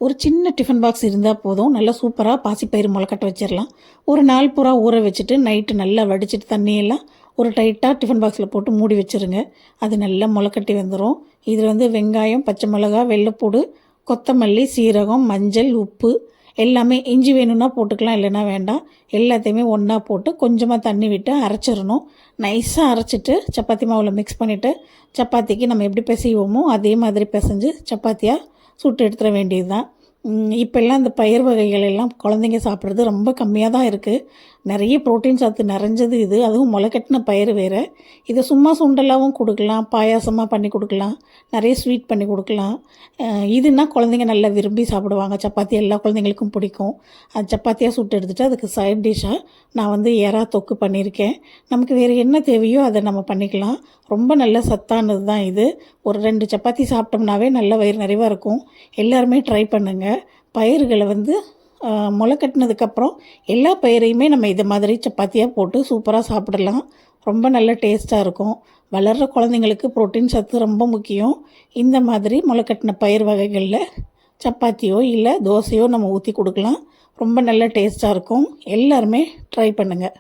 ஒரு சின்ன tiffin box இருந்தால் போதும், நல்லா சூப்பராக பாசிப்பயிறு முளைக்கட்ட வச்சிடலாம். ஒரு நாள் பூரா ஊற வச்சுட்டு நைட்டு நல்லா வடிச்சிட்டு தண்ணியெல்லாம் ஒரு டைட்டாக டிஃபன் பாக்ஸில் போட்டு மூடி வச்சுருங்க. அது நல்லா முளைக்கட்டி வந்துடும். இதில் வந்து வெங்காயம், பச்சை மிளகா, வெள்ளைப்பூடு, கொத்தமல்லி, சீரகம், மஞ்சள், உப்பு எல்லாமே, இஞ்சி வேணும்னா போட்டுக்கலாம், இல்லைன்னா வேண்டாம். எல்லாத்தையுமே ஒன்றா போட்டு கொஞ்சமாக தண்ணி விட்டு அரைச்சிடணும். நைஸாக அரைச்சிட்டு சப்பாத்தி மாவில் மிக்ஸ் பண்ணிவிட்டு சப்பாத்திக்கு நம்ம எப்படி பிசைவோமோ அதே மாதிரி பிசைஞ்சு சப்பாத்தியாக சுட்டு எடுத்துட வேண்டியது தான். இப்போல்லாம் இந்த பயிர் வகைகள் எல்லாம் குழந்தைங்க சாப்பிட்றது ரொம்ப கம்மியாக தான் இருக்குது. நிறைய ப்ரோட்டீன் சத்து நிறைஞ்சது இது. அதுவும் முளைக்கட்டின பயிர் வேறு. இதை சும்மா சுண்டலாகவும் கொடுக்கலாம், பாயாசமாக பண்ணி கொடுக்கலாம், நிறைய ஸ்வீட் பண்ணி கொடுக்கலாம். இதுனா குழந்தைங்க நல்லா விரும்பி சாப்பிடுவாங்க. சப்பாத்தி எல்லா குழந்தைங்களுக்கும் பிடிக்கும். அது சப்பாத்தியாக சுட்டு எடுத்துகிட்டு அதுக்கு சைட் டிஷ்ஷாக நான் வந்து எறா தொக்கு பண்ணியிருக்கேன். நமக்கு வேறு என்ன தேவையோ அதை நம்ம பண்ணிக்கலாம். ரொம்ப நல்ல சத்தானது தான் இது. ஒரு 2 சப்பாத்தி சாப்பிட்டோம்னாவே நல்ல வயிறு நிறைவாக இருக்கும். எல்லாருமே ட்ரை பண்ணுங்கள். பயிர்களை வந்து முளைக்கட்டினதுக்கப்புறம் எல்லா பயிரையுமே நம்ம இதை மாதிரி சப்பாத்தியாக போட்டு சூப்பராக சாப்பிடலாம். ரொம்ப நல்ல டேஸ்ட்டாக இருக்கும். வளர்கிற குழந்தைங்களுக்கு ப்ரோட்டீன் சத்து ரொம்ப முக்கியம். இந்த மாதிரி முளைக்கட்டின பயிர் வகைகளில் சப்பாத்தியோ இல்லை தோசையோ நம்ம ஊற்றி கொடுக்கலாம். ரொம்ப நல்ல டேஸ்ட்டாக இருக்கும். எல்லாருமே ட்ரை பண்ணுங்கள்.